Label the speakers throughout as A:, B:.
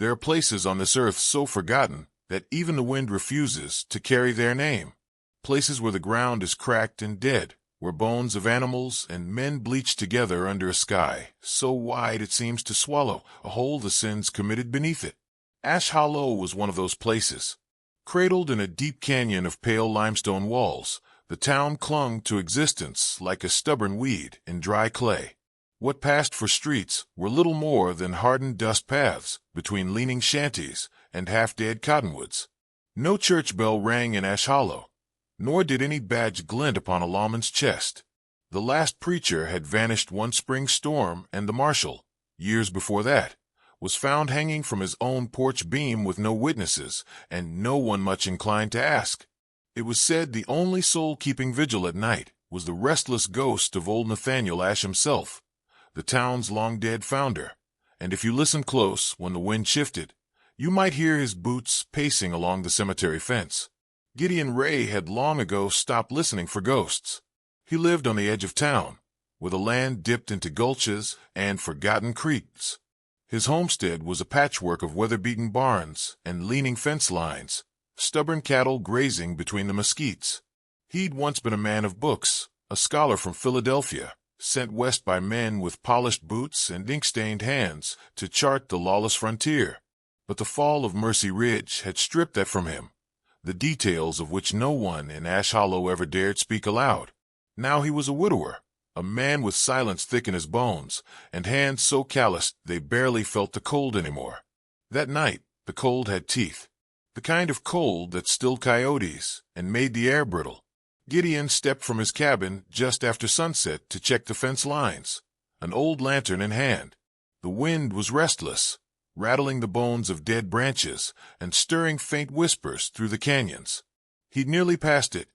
A: There are places on this earth so forgotten that even the wind refuses to carry their name. Places where the ground is cracked and dead, where bones of animals and men bleach together under a sky so wide it seems to swallow whole the sins committed beneath it. Ash Hollow was one of those places. Cradled in a deep canyon of pale limestone walls, the town clung to existence like a stubborn weed in dry clay. What passed for streets were little more than hardened dust paths between leaning shanties and half-dead cottonwoods. No church bell rang in Ash Hollow, nor did any badge glint upon a lawman's chest. The last preacher had vanished one spring storm, and the marshal, years before that, was found hanging from his own porch beam with no witnesses and no one much inclined to ask. It was said the only soul keeping vigil at night was the restless ghost of old Nathaniel Ashe himself, the town's long-dead founder, and if you listened close when the wind shifted, you might hear his boots pacing along the cemetery fence. Gideon Ray had long ago stopped listening for ghosts. He lived on the edge of town, where the land dipped into gulches and forgotten creeks. His homestead was a patchwork of weather-beaten barns and leaning fence lines, stubborn cattle grazing between the mesquites. He'd once been a man of books, a scholar from Philadelphia, sent west by men with polished boots and ink-stained hands to chart the lawless frontier. But the fall of Mercy Ridge had stripped that from him, the details of which no one in Ash Hollow ever dared speak aloud. Now he was a widower, a man with silence thick in his bones, and hands so calloused they barely felt the cold anymore. That night, the cold had teeth, the kind of cold that stilled coyotes and made the air brittle. Gideon stepped from his cabin just after sunset to check the fence lines, an old lantern in hand. The wind was restless, rattling the bones of dead branches and stirring faint whispers through the canyons. He'd nearly passed it,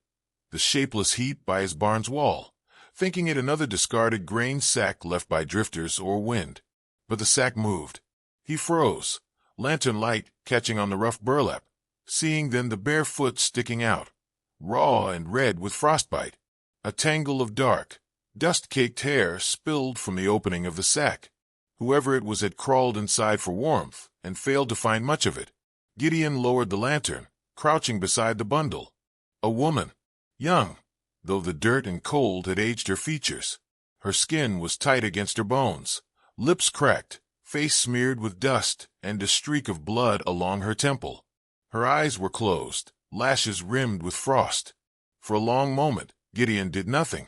A: the shapeless heap by his barn's wall, thinking it another discarded grain sack left by drifters or wind. But the sack moved. He froze, lantern light catching on the rough burlap, seeing then the bare foot sticking out, raw and red with frostbite. A tangle of dark, dust-caked hair spilled from the opening of the sack. Whoever it was had crawled inside for warmth and failed to find much of it. Gideon lowered the lantern, crouching beside the bundle. A woman, young, though the dirt and cold had aged her features. Her skin was tight against her bones, lips cracked, face smeared with dust, and a streak of blood along her temple. Her eyes were closed, lashes rimmed with frost. For a long moment, Gideon did nothing.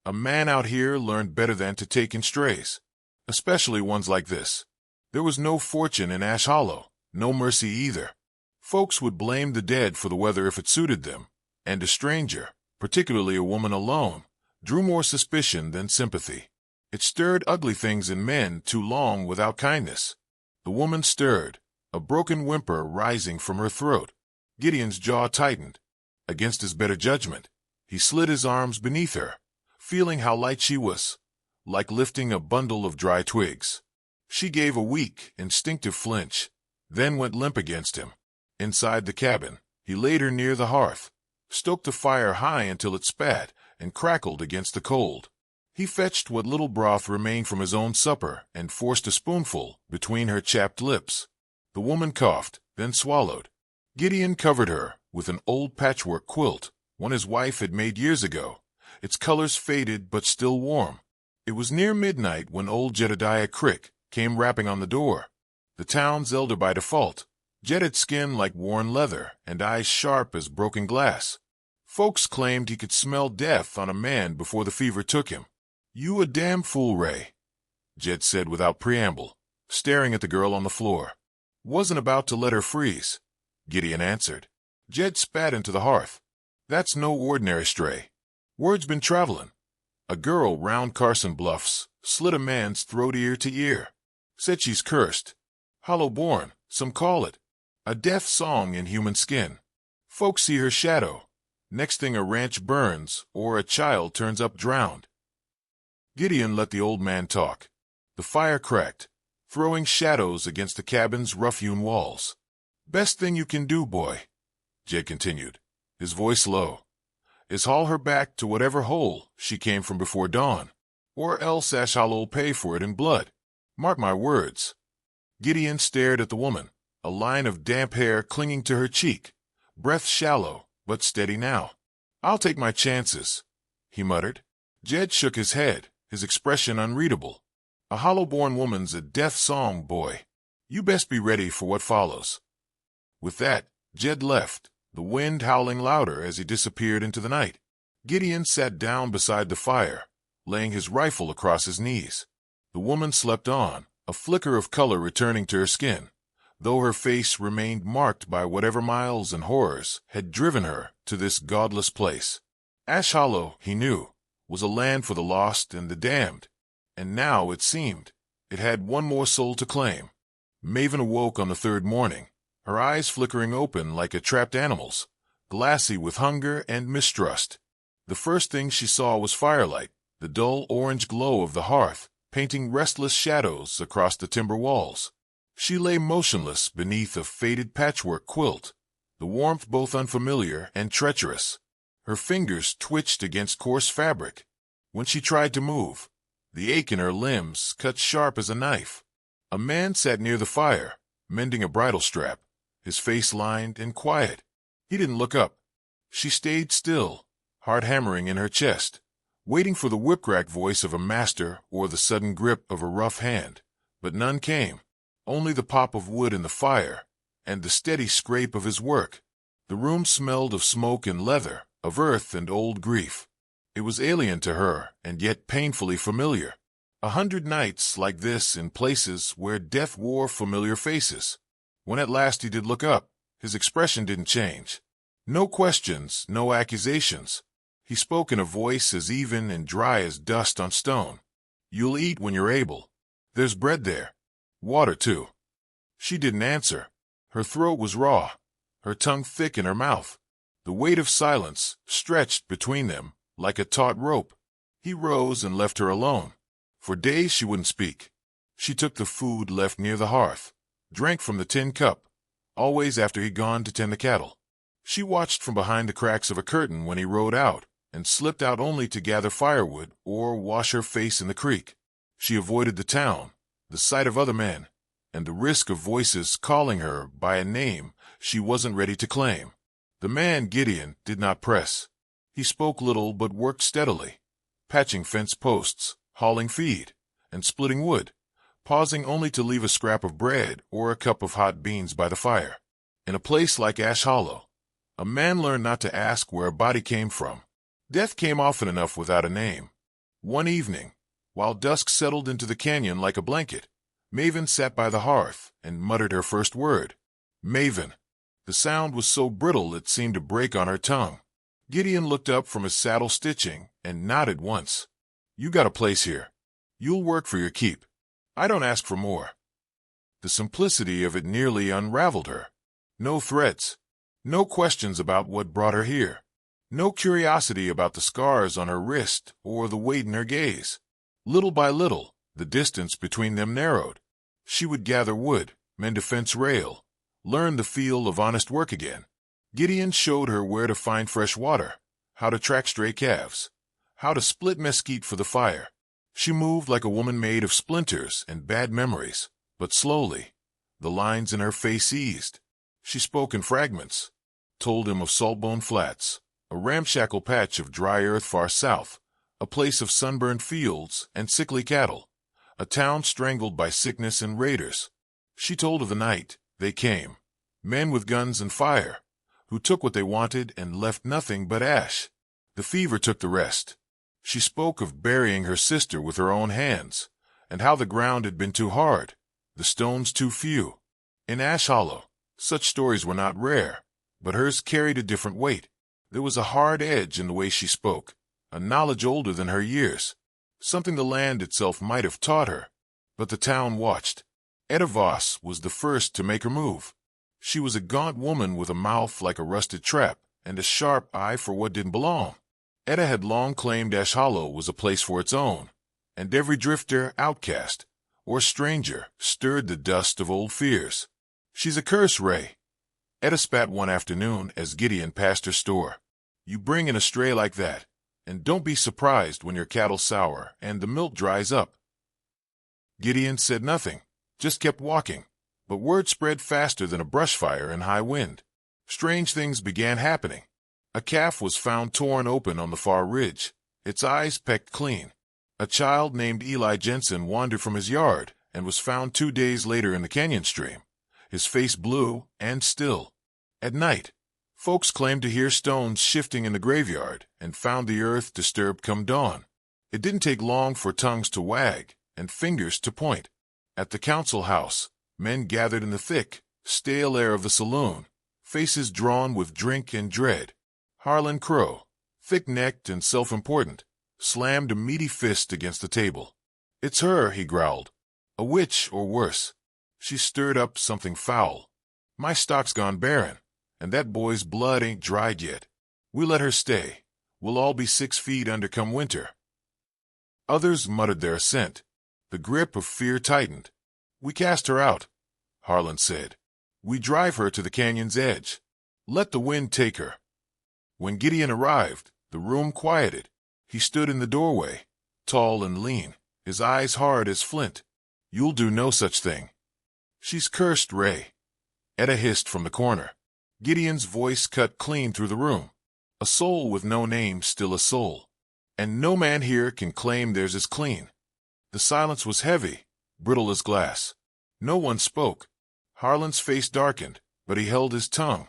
A: A man out here learned better than to take in strays, especially ones like this. There was no fortune in Ash Hollow, no mercy either. Folks would blame the dead for the weather if it suited them, and a stranger, particularly a woman alone, drew more suspicion than sympathy. It stirred ugly things in men too long without kindness. The woman stirred, a broken whimper rising from her throat. Gideon's jaw tightened. Against his better judgment, he slid his arms beneath her, feeling how light she was, like lifting a bundle of dry twigs. She gave a weak, instinctive flinch, then went limp against him. Inside the cabin, he laid her near the hearth, stoked the fire high until it spat and crackled against the cold. He fetched what little broth remained from his own supper and forced a spoonful between her chapped lips. The woman coughed, then swallowed. Gideon covered her with an old patchwork quilt, one his wife had made years ago, its colors faded but still warm. It was near midnight when old Jedediah Crick came rapping on the door. The town's elder by default, jetted skin like worn leather and eyes sharp as broken glass. Folks claimed he could smell death on a man before the fever took him. "You a damn fool, Ray," Jed said without preamble, staring at the girl on the floor. "Wasn't about to let her freeze," Gideon answered. Jed spat into the hearth. "That's no ordinary stray. Word's been traveling. A girl round Carson Bluffs slit a man's throat ear to ear. Said she's cursed. Hollow-born, some call it. A death song in human skin. Folks see her shadow. Next thing a ranch burns or a child turns up drowned." Gideon let the old man talk. The fire cracked, throwing shadows against the cabin's rough-hewn walls. "Best thing you can do, boy," Jed continued, his voice low, "is haul her back to whatever hole she came from before dawn, or else Ash Hollow'll pay for it in blood. Mark my words." Gideon stared at the woman, a line of damp hair clinging to her cheek, breath shallow, but steady now. "I'll take my chances," he muttered. Jed shook his head, his expression unreadable. "A hollow-born woman's a death song, boy. You best be ready for what follows." With that, Jed left, the wind howling louder as he disappeared into the night. Gideon sat down beside the fire, laying his rifle across his knees. The woman slept on, a flicker of color returning to her skin, though her face remained marked by whatever miles and horrors had driven her to this godless place. Ash Hollow, he knew, was a land for the lost and the damned, and now, it seemed, it had one more soul to claim. Maven awoke on the third morning, her eyes flickering open like a trapped animal's, glassy with hunger and mistrust. The first thing she saw was firelight, the dull orange glow of the hearth, painting restless shadows across the timber walls. She lay motionless beneath a faded patchwork quilt, the warmth both unfamiliar and treacherous. Her fingers twitched against coarse fabric. When she tried to move, the ache in her limbs cut sharp as a knife. A man sat near the fire, mending a bridle strap, his face lined and quiet. He didn't look up. She stayed still, heart hammering in her chest, waiting for the whip-crack voice of a master or the sudden grip of a rough hand. But none came, only the pop of wood in the fire and the steady scrape of his work. The room smelled of smoke and leather, of earth and old grief. It was alien to her and yet painfully familiar. 100 nights like this in places where death wore familiar faces. When at last he did look up, his expression didn't change. No questions, no accusations. He spoke in a voice as even and dry as dust on stone. "You'll eat when you're able. There's bread there. Water, too." She didn't answer. Her throat was raw, her tongue thick in her mouth. The weight of silence stretched between them like a taut rope. He rose and left her alone. For days she wouldn't speak. She took the food left near the hearth, drank from the tin cup, always after he'd gone to tend the cattle. She watched from behind the cracks of a curtain when he rode out, and slipped out only to gather firewood or wash her face in the creek. She avoided the town, the sight of other men, and the risk of voices calling her by a name she wasn't ready to claim. The man, Gideon, did not press. He spoke little but worked steadily, patching fence posts, hauling feed, and splitting wood, pausing only to leave a scrap of bread or a cup of hot beans by the fire. In a place like Ash Hollow, a man learned not to ask where a body came from. Death came often enough without a name. One evening, while dusk settled into the canyon like a blanket, Maven sat by the hearth and muttered her first word. "Maven." The sound was so brittle it seemed to break on her tongue. Gideon looked up from his saddle stitching and nodded once. "You got a place here. You'll work for your keep. I don't ask for more." The simplicity of it nearly unraveled her. No threats, no questions about what brought her here, no curiosity about the scars on her wrist or the weight in her gaze. Little by little, the distance between them narrowed. She would gather wood, mend a fence rail, learn the feel of honest work again. Gideon showed her where to find fresh water, how to track stray calves, how to split mesquite for the fire. She moved like a woman made of splinters and bad memories, but slowly. The lines in her face eased. She spoke in fragments, told him of Saltbone Flats, a ramshackle patch of dry earth far south, a place of sunburned fields and sickly cattle, a town strangled by sickness and raiders. She told of the night they came, men with guns and fire, who took what they wanted and left nothing but ash. The fever took the rest. She spoke of burying her sister with her own hands, and how the ground had been too hard, the stones too few. In Ash Hollow, such stories were not rare, but hers carried a different weight. There was a hard edge in the way she spoke, a knowledge older than her years, something the land itself might have taught her. But the town watched. Etta Voss was the first to make her move. She was a gaunt woman with a mouth like a rusted trap and a sharp eye for what didn't belong. Etta had long claimed Ash Hollow was a place for its own, and every drifter, outcast, or stranger stirred the dust of old fears. "She's a curse, Ray." Etta spat one afternoon as Gideon passed her store. "You bring in a stray like that, and don't be surprised when your cattle sour and the milk dries up." Gideon said nothing, just kept walking, But word spread faster than a brush fire in high wind. Strange things began happening. A calf was found torn open on the far ridge, its eyes pecked clean. A child named Eli Jensen wandered from his yard and was found 2 days later in the canyon stream, his face blue and still. At night, folks claimed to hear stones shifting in the graveyard and found the earth disturbed come dawn. It didn't take long for tongues to wag and fingers to point. At the council house, men gathered in the thick, stale air of the saloon, faces drawn with drink and dread. Harlan Crow, thick-necked and self-important, slammed a meaty fist against the table. "It's her," he growled. "A witch or worse. She stirred up something foul. My stock's gone barren, and that boy's blood ain't dried yet. We let her stay. We'll all be 6 feet under come winter." Others muttered their assent. The grip of fear tightened. "We cast her out," Harlan said. "We drive her to the canyon's edge. Let the wind take her." When Gideon arrived, the room quieted. He stood in the doorway, tall and lean, his eyes hard as flint. "You'll do no such thing." "She's cursed, Ray," Etta hissed from the corner. Gideon's voice cut clean through the room. "A soul with no name, still a soul. And no man here can claim theirs is clean." The silence was heavy, brittle as glass. No one spoke. Harlan's face darkened, but he held his tongue.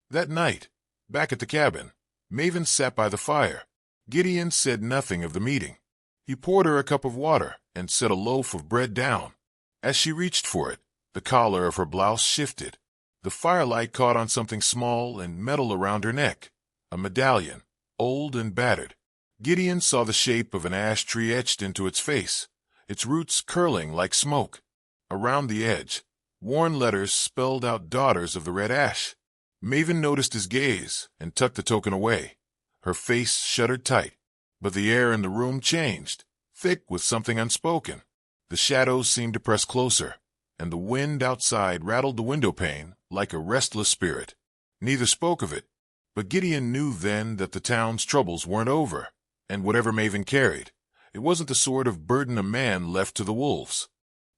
A: That night, back at the cabin, Maven sat by the fire. Gideon said nothing of the meeting. He poured her a cup of water and set a loaf of bread down. As she reached for it, the collar of her blouse shifted. The firelight caught on something small and metal around her neck, a medallion, old and battered. Gideon saw the shape of an ash tree etched into its face, its roots curling like smoke. Around the edge, worn letters spelled out Daughters of the Red Ash. Maven noticed his gaze and tucked the token away. Her face shuddered tight, but the air in the room changed, thick with something unspoken. The shadows seemed to press closer, and the wind outside rattled the window pane like a restless spirit. Neither spoke of it, but Gideon knew then that the town's troubles weren't over, and whatever Maven carried, it wasn't the sort of burden a man left to the wolves.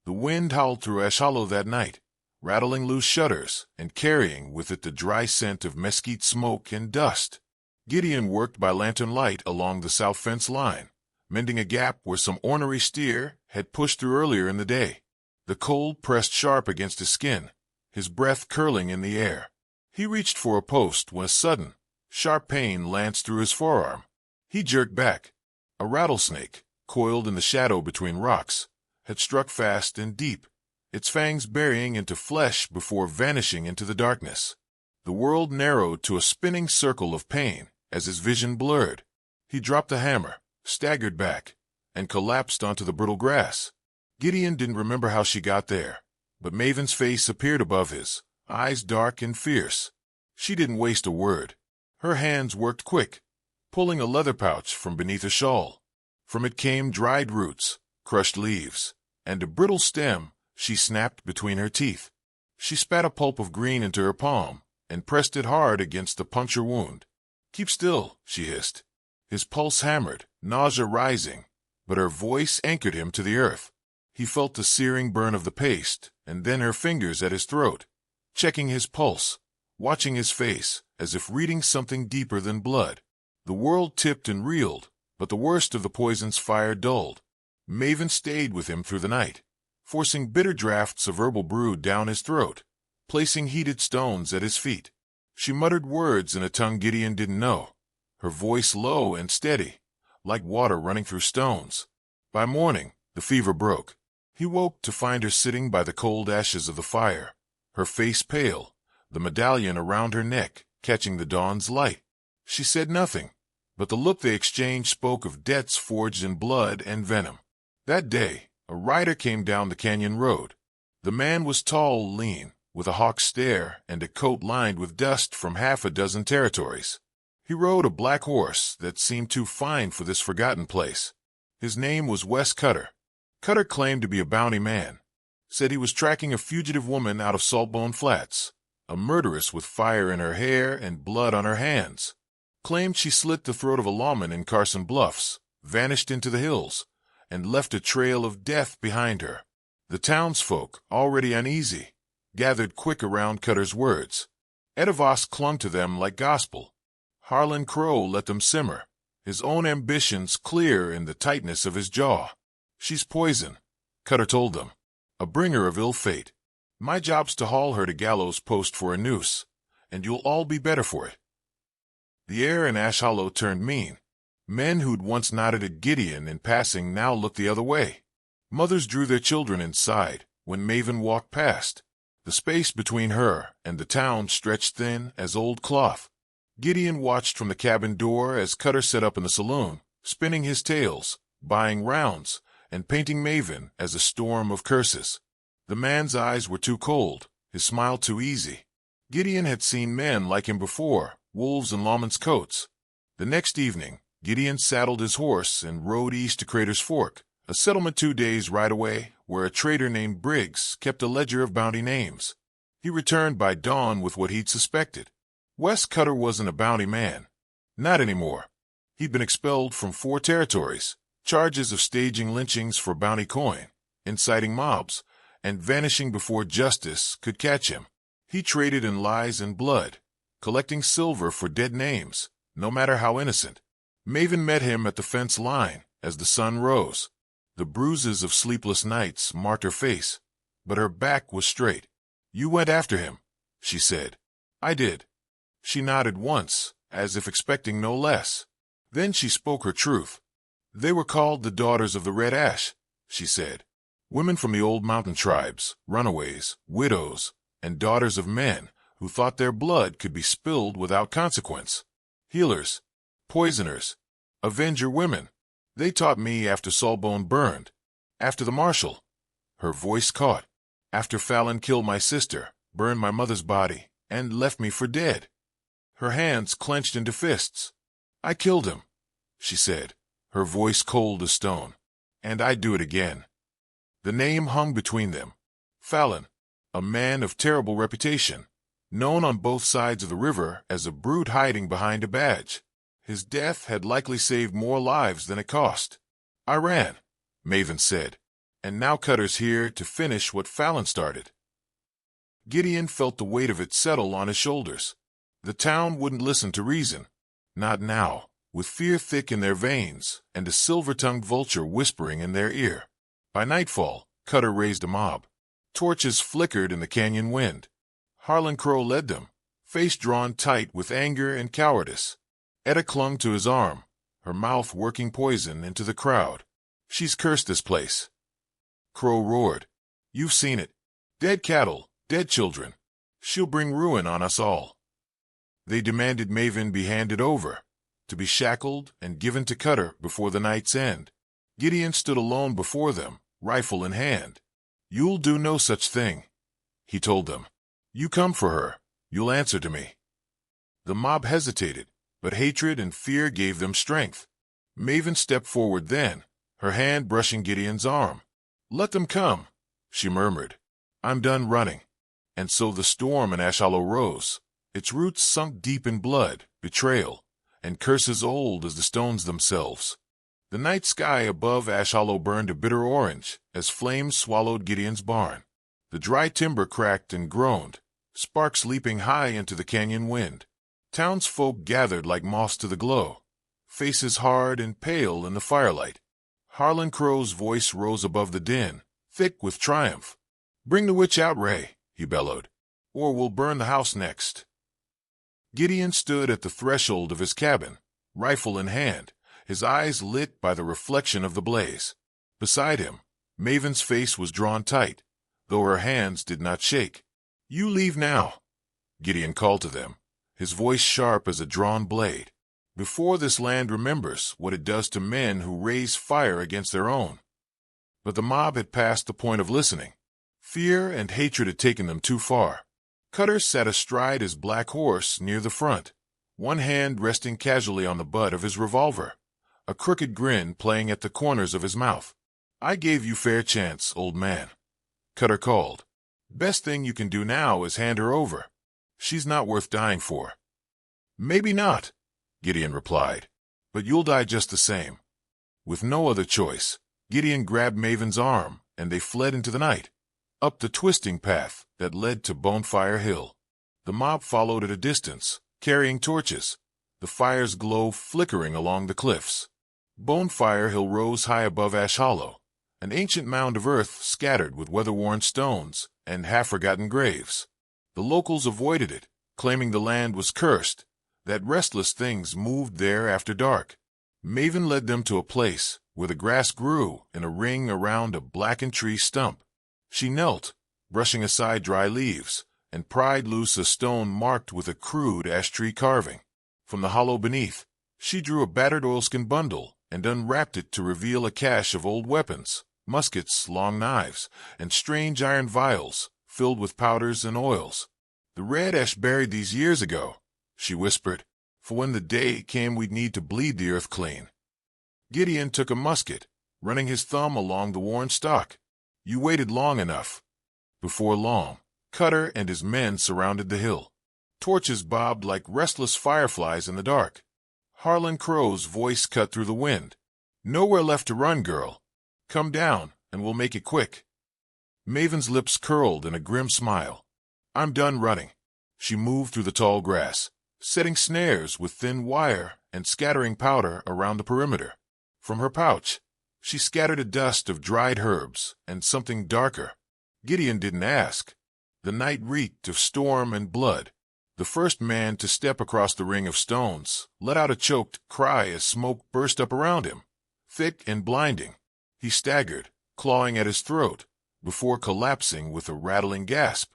A: The wind howled through Ash Hollow that night, rattling loose shutters and carrying with it the dry scent of mesquite smoke and dust. Gideon worked by lantern light along the south fence line, mending a gap where some ornery steer had pushed through earlier in the day. The cold pressed sharp against his skin, his breath curling in the air. He reached for a post when a sudden, sharp pain lanced through his forearm. He jerked back. A rattlesnake, coiled in the shadow between rocks, had struck fast and deep, its fangs burying into flesh before vanishing into the darkness. The world narrowed to a spinning circle of pain as his vision blurred. He dropped the hammer, staggered back, and collapsed onto the brittle grass. Gideon didn't remember how she got there, but Maven's face appeared above his, eyes dark and fierce. She didn't waste a word. Her hands worked quick, pulling a leather pouch from beneath a shawl. From it came dried roots, crushed leaves, and a brittle stem she snapped between her teeth. She spat a pulp of green into her palm and pressed it hard against the puncture wound. "Keep still," she hissed. His pulse hammered, nausea rising, but her voice anchored him to the earth. He felt the searing burn of the paste, and then her fingers at his throat, checking his pulse, watching his face as if reading something deeper than blood. The world tipped and reeled, but the worst of the poison's fire dulled. Maven stayed with him through the night, forcing bitter draughts of herbal brew down his throat, placing heated stones at his feet. She muttered words in a tongue Gideon didn't know, her voice low and steady, like water running through stones. By morning, the fever broke. He woke to find her sitting by the cold ashes of the fire, her face pale, the medallion around her neck catching the dawn's light. She said nothing, but the look they exchanged spoke of debts forged in blood and venom. That day, a rider came down the canyon road. The man was tall, lean, with a hawk's stare and a coat lined with dust from 6 territories. He rode a black horse that seemed too fine for this forgotten place. His name was Wes Cutter. Cutter claimed to be a bounty man, said he was tracking a fugitive woman out of Saltbone Flats, a murderess with fire in her hair and blood on her hands. Claimed she slit the throat of a lawman in Carson Bluffs, vanished into the hills, and left a trail of death behind her. The townsfolk, already uneasy, gathered quick around Cutter's words. Edavos clung to them like gospel. Harlan Crow let them simmer, his own ambitions clear in the tightness of his jaw. "She's poison," Cutter told them, "a bringer of ill fate. My job's to haul her to gallows post for a noose, and you'll all be better for it." The air in Ash Hollow turned mean. Men who'd once nodded at Gideon in passing now looked the other way. Mothers drew their children inside when Maven walked past. The space between her and the town stretched thin as old cloth. Gideon watched from the cabin door as Cutter set up in the saloon, spinning his tales, buying rounds, and painting Maven as a storm of curses. The man's eyes were too cold, his smile too easy. Gideon had seen men like him before, wolves in lawmen's coats. The next evening, Gideon saddled his horse and rode east to Crater's Fork, a settlement 2 days' ride away, where a trader named Briggs kept a ledger of bounty names. He returned by dawn with what he'd suspected. Wes Cutter wasn't a bounty man. Not anymore. He'd been expelled from 4 territories, charges of staging lynchings for bounty coin, inciting mobs, and vanishing before justice could catch him. He traded in lies and blood, collecting silver for dead names, no matter how innocent. Maven met him at the fence line as the sun rose. The bruises of sleepless nights marked her face, but her back was straight. "You went after him," she said. "I did." She nodded once, as if expecting no less. Then she spoke her truth. "They were called the Daughters of the Red Ash," she said. "Women from the old mountain tribes, runaways, widows, and daughters of men who thought their blood could be spilled without consequence. Healers, poisoners, avenger women. They taught me after Sawbone burned, after the marshal." Her voice caught. "After Fallon killed my sister, burned my mother's body, and left me for dead." Her hands clenched into fists. "I killed him," she said, her voice cold as stone. "And I'd do it again." The name hung between them. Fallon, a man of terrible reputation, known on both sides of the river as a brute hiding behind a badge. His death had likely saved more lives than it cost. "I ran," Maven said, "and now Cutter's here to finish what Fallon started." Gideon felt the weight of it settle on his shoulders. The town wouldn't listen to reason. Not now, with fear thick in their veins and a silver-tongued vulture whispering in their ear. By nightfall, Cutter raised a mob. Torches flickered in the canyon wind. Harlan Crow led them, face drawn tight with anger and cowardice. Etta clung to his arm, her mouth working poison into the crowd. "She's cursed this place," Crow roared. "You've seen it. Dead cattle, dead children. She'll bring ruin on us all." They demanded Maven be handed over, to be shackled and given to Cutter before the night's end. Gideon stood alone before them, rifle in hand. "You'll do no such thing," he told them. "You come for her, you'll answer to me." The mob hesitated, but hatred and fear gave them strength. Maven stepped forward then, her hand brushing Gideon's arm. "Let them come," she murmured. "I'm done running." And so the storm in Ash Hollow rose, its roots sunk deep in blood, betrayal, and curses old as the stones themselves. The night sky above Ash Hollow burned a bitter orange as flames swallowed Gideon's barn. The dry timber cracked and groaned, sparks leaping high into the canyon wind. Townsfolk gathered like moths to the glow, faces hard and pale in the firelight. Harlan Crow's voice rose above the din, thick with triumph. "Bring the witch out, Ray," he bellowed, "or we'll burn the house next." Gideon stood at the threshold of his cabin, rifle in hand, his eyes lit by the reflection of the blaze. Beside him, Maven's face was drawn tight, though her hands did not shake. "You leave now," Gideon called to them, his voice sharp as a drawn blade, "before this land remembers what it does to men who raise fire against their own." But the mob had passed the point of listening. Fear and hatred had taken them too far. Cutter sat astride his black horse near the front, one hand resting casually on the butt of his revolver, a crooked grin playing at the corners of his mouth. "I gave you fair chance, old man," Cutter called. "Best thing you can do now is hand her over. She's not worth dying for." "Maybe not," Gideon replied, "but you'll die just the same." With no other choice, Gideon grabbed Maven's arm, and they fled into the night. up the twisting path that led to Bonfire Hill. The mob followed at a distance, carrying torches, the fire's glow flickering along the cliffs. Bonfire Hill rose high above Ash Hollow, an ancient mound of earth scattered with weather-worn stones and half-forgotten graves. The locals avoided it, claiming the land was cursed, that restless things moved there after dark. Maven led them to a place where the grass grew in a ring around a blackened tree stump. She knelt, brushing aside dry leaves, and pried loose a stone marked with a crude ash tree carving. From the hollow beneath, she drew a battered oilskin bundle and unwrapped it to reveal a cache of old weapons, muskets, long knives, and strange iron vials filled with powders and oils. "The red ash buried these years ago," she whispered, "for when the day came we'd need to bleed the earth clean." Gideon took a musket, running his thumb along the worn stock. "You waited long enough." Before long, Cutter and his men surrounded the hill. Torches bobbed like restless fireflies in the dark. Harlan Crow's voice cut through the wind. "Nowhere left to run, girl. Come down, and we'll make it quick." Maven's lips curled in a grim smile. "I'm done running." She moved through the tall grass, setting snares with thin wire and scattering powder around the perimeter. From her pouch, she scattered a dust of dried herbs and something darker. Gideon didn't ask. The night reeked of storm and blood. The first man to step across the ring of stones let out a choked cry as smoke burst up around him, thick and blinding. He staggered, clawing at his throat, before collapsing with a rattling gasp.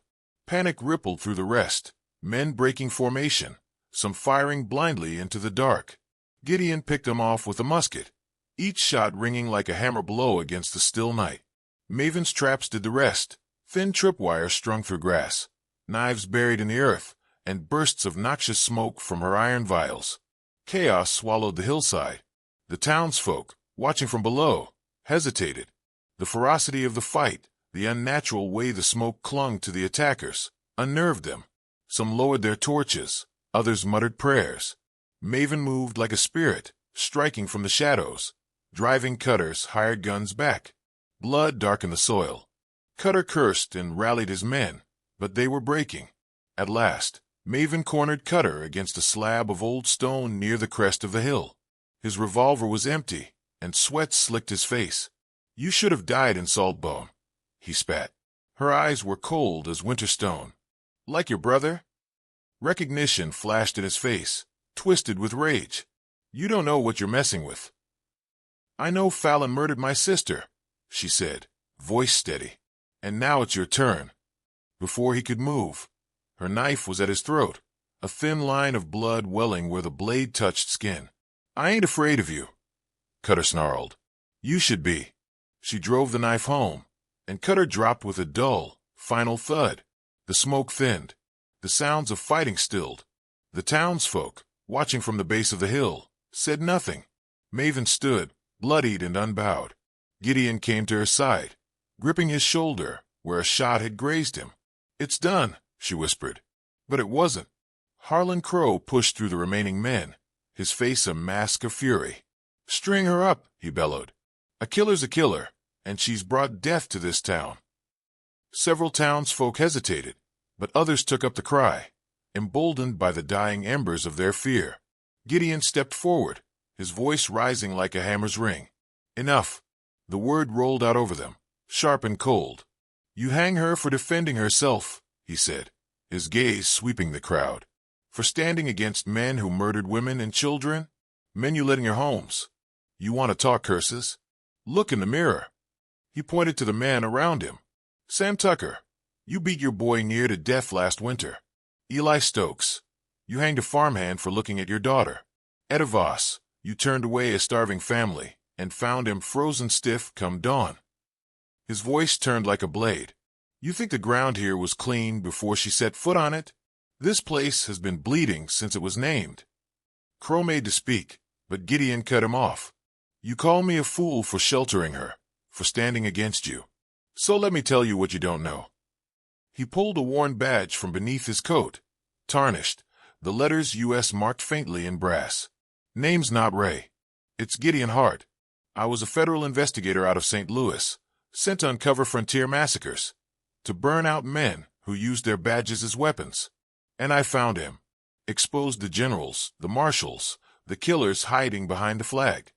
A: Panic rippled through the rest, men breaking formation, some firing blindly into the dark. Gideon picked them off with a musket, each shot ringing like a hammer blow against the still night. Maven's traps did the rest, thin tripwire strung through grass, knives buried in the earth, and bursts of noxious smoke from her iron vials. Chaos swallowed the hillside. The townsfolk, watching from below, hesitated. The ferocity of the fight, the unnatural way the smoke clung to the attackers, unnerved them. Some lowered their torches, others muttered prayers. Maven moved like a spirit, striking from the shadows, driving Cutter's hired guns back. Blood darkened the soil. Cutter cursed and rallied his men, but they were breaking. At last, Maven cornered Cutter against a slab of old stone near the crest of the hill. His revolver was empty, and sweat slicked his face. "You should have died in Saltbone," he spat. Her eyes were cold as winter stone. "Like your brother?" Recognition flashed in his face, twisted with rage. "You don't know what you're messing with." "I know Fallon murdered my sister," she said, voice steady. "And now it's your turn." Before he could move, her knife was at his throat, a thin line of blood welling where the blade touched skin. "I ain't afraid of you," Cutter snarled. "You should be." She drove the knife home, and Cutter dropped with a dull, final thud. The smoke thinned. The sounds of fighting stilled. The townsfolk, watching from the base of the hill, said nothing. Maven stood, bloodied and unbowed. Gideon came to her side, gripping his shoulder where a shot had grazed him. "It's done," she whispered. But it wasn't. Harlan Crow pushed through the remaining men, his face a mask of fury. "String her up," he bellowed. "A killer's a killer, and she's brought death to this town." Several townsfolk hesitated, but others took up the cry, emboldened by the dying embers of their fear. Gideon stepped forward, his voice rising like a hammer's ring. "Enough." The word rolled out over them, sharp and cold. "You hang her for defending herself," he said, his gaze sweeping the crowd. "For standing against men who murdered women and children, men you let in your homes. You want to talk curses? Look in the mirror." He pointed to the men around him. "Sam Tucker, you beat your boy near to death last winter. Eli Stokes, you hanged a farmhand for looking at your daughter. Etta Voss, you turned away a starving family and found him frozen stiff come dawn." His voice turned like a blade. "You think the ground here was clean before she set foot on it? This place has been bleeding since it was named." Crow made to speak, but Gideon cut him off. "You call me a fool for sheltering her, for standing against you. So let me tell you what you don't know." He pulled a worn badge from beneath his coat, tarnished, the letters U.S. marked faintly in brass. "Name's not Ray. It's Gideon Hart. I was a federal investigator out of St. Louis, sent to uncover frontier massacres. to burn out men who used their badges as weapons. And I found him. Exposed the generals, the marshals, the killers hiding behind the flag.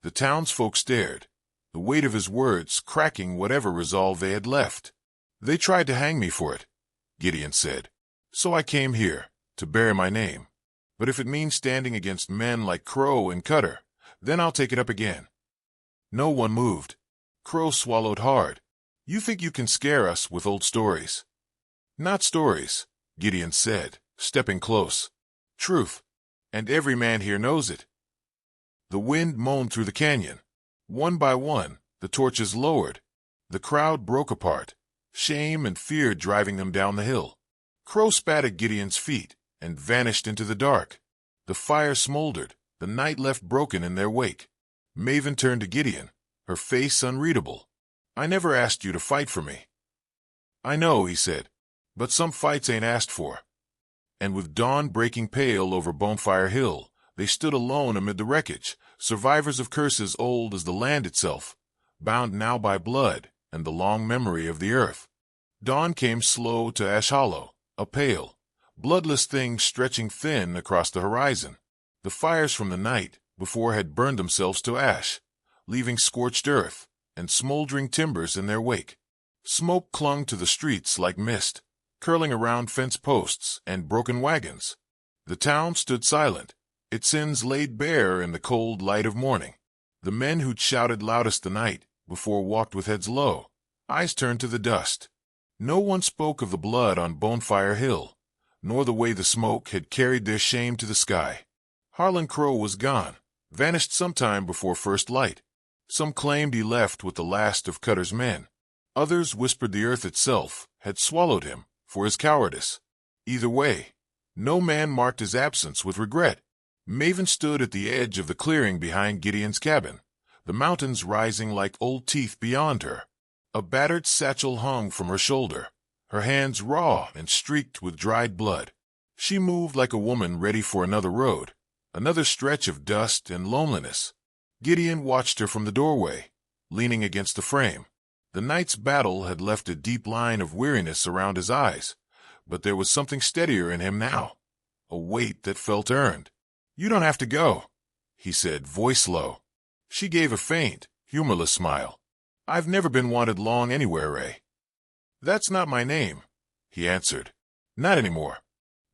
A: The townsfolk stared, the weight of his words cracking whatever resolve they had left. They tried to hang me for it, Gideon said. So I came here, to bury my name. But if it means standing against men like Crow and Cutter, then I'll take it up again. No one moved. Crow swallowed hard. You think you can scare us with old stories? Not stories, Gideon said, stepping close. Truth. And every man here knows it. The wind moaned through the canyon. One by one, the torches lowered. The crowd broke apart, shame and fear driving them down the hill. Crow spat at Gideon's feet and vanished into the dark. The fire smoldered, the night left broken in their wake. Maven turned to Gideon, her face unreadable. I never asked you to fight for me. I know, he said, but some fights ain't asked for. And with dawn breaking pale over Bonfire Hill, they stood alone amid the wreckage, survivors of curses old as the land itself, bound now by blood and the long memory of the earth. Dawn came slow to Ash Hollow, a pale, bloodless thing stretching thin across the horizon. The fires from the night before had burned themselves to ash, leaving scorched earth and smoldering timbers in their wake. Smoke clung to the streets like mist, curling around fence posts and broken wagons. The town stood silent, its sins laid bare in the cold light of morning. The men who'd shouted loudest the night before walked with heads low, eyes turned to the dust. No one spoke of the blood on Bonfire Hill, nor the way the smoke had carried their shame to the sky. Harlan Crow was gone, vanished sometime before first light. Some claimed he left with the last of Cutter's men. Others whispered the earth itself had swallowed him for his cowardice. Either way, no man marked his absence with regret. Maven stood at the edge of the clearing behind Gideon's cabin, the mountains rising like old teeth beyond her. A battered satchel hung from her shoulder, her hands raw and streaked with dried blood. She moved like a woman ready for another road, another stretch of dust and loneliness. Gideon watched her from the doorway, leaning against the frame. The night's battle had left a deep line of weariness around his eyes, but there was something steadier in him now, a weight that felt earned. You don't have to go, he said, voice low. She gave a faint, humorless smile. I've never been wanted long anywhere, Ray. That's not my name, he answered. Not anymore.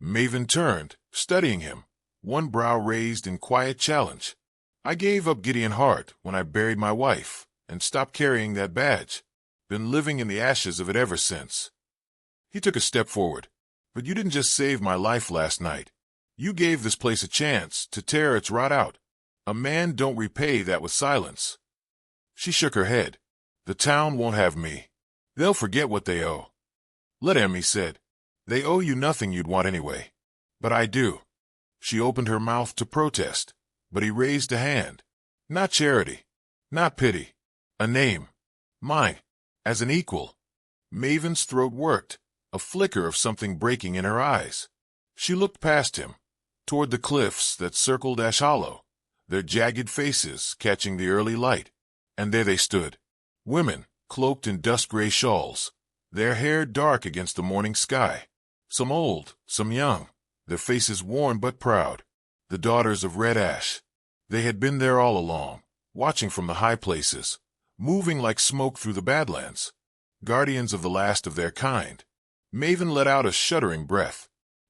A: Maven turned, studying him, one brow raised in quiet challenge. I gave up Gideon Hart when I buried my wife and stopped carrying that badge. Been living in the ashes of it ever since. He took a step forward. But you didn't just save my life last night. You gave this place a chance to tear its rot out. A man don't repay that with silence. She shook her head. The town won't have me. They'll forget what they owe. Let him, he said. They owe you nothing you'd want anyway. But I do. She opened her mouth to protest, but he raised a hand. Not charity. Not pity. A name. Mine. As an equal. Maven's throat worked, a flicker of something breaking in her eyes. She looked past him, toward the cliffs that circled Ash Hollow, their jagged faces catching the early light. And there they stood. Women, cloaked in dust-gray shawls, their hair dark against the morning sky. Some old, some young, their faces worn but proud. The daughters of Red Ash. They had been there all along, watching from the high places, moving like smoke through the Badlands. Guardians of the last of their kind. Maven let out a shuddering breath.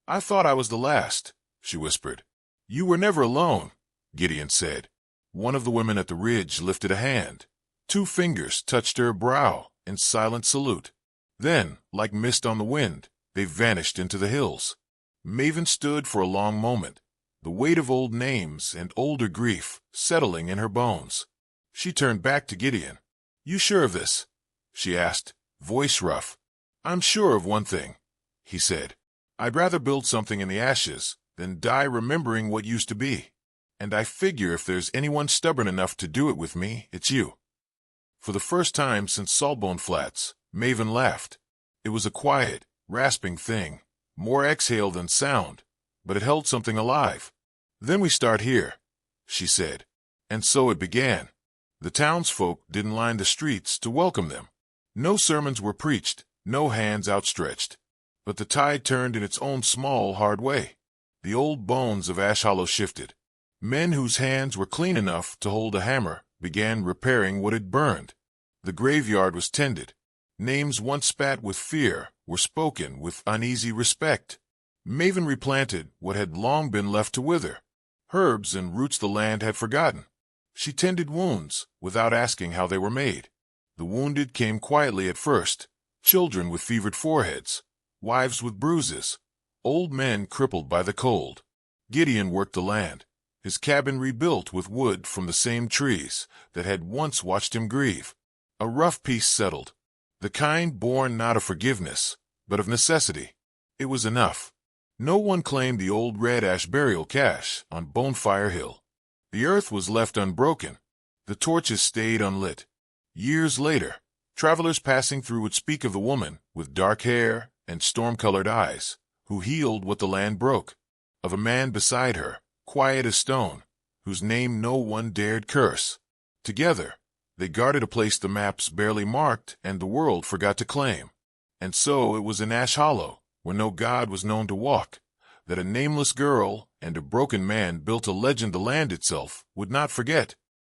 A: I thought I was the last, she whispered. You were never alone, Gideon said. One of the women at the ridge lifted a hand. 2 fingers touched her brow in silent salute. Then, like mist on the wind, they vanished into the hills. Maven stood for a long moment, the weight of old names and older grief settling in her bones. She turned back to Gideon. You sure of this? She asked, voice rough. I'm sure of one thing, he said. I'd rather build something in the ashes than die remembering what used to be. And I figure if there's anyone stubborn enough to do it with me, it's you. For the first time since Saltbone Flats, Maven laughed. It was a quiet, rasping thing, more exhale than sound, but it held something alive. Then we start here, she said. And so it began. The townsfolk didn't line the streets to welcome them. No sermons were preached, no hands outstretched. But the tide turned in its own small, hard way. The old bones of Ash Hollow shifted. Men whose hands were clean enough to hold a hammer began repairing what had burned. The graveyard was tended. Names once spat with fear were spoken with uneasy respect. Maven replanted what had long been left to wither. Herbs and roots the land had forgotten. She tended wounds without asking how they were made. The wounded came quietly at first, children with fevered foreheads, wives with bruises, old men crippled by the cold. Gideon worked the land, his cabin rebuilt with wood from the same trees that had once watched him grieve. A rough peace settled, the kind born not of forgiveness, but of necessity. It was enough. No one claimed the old red ash burial cache on Bonefire Hill. The earth was left unbroken. The torches stayed unlit. Years later, travelers passing through would speak of the woman with dark hair and storm-colored eyes, who healed what the land broke, of a man beside her, quiet as stone, whose name no one dared curse. Together, they guarded a place the maps barely marked and the world forgot to claim. And so it was in Ash Hollow, where no god was known to walk, that a nameless girl and a broken man built a legend the land itself would not forget.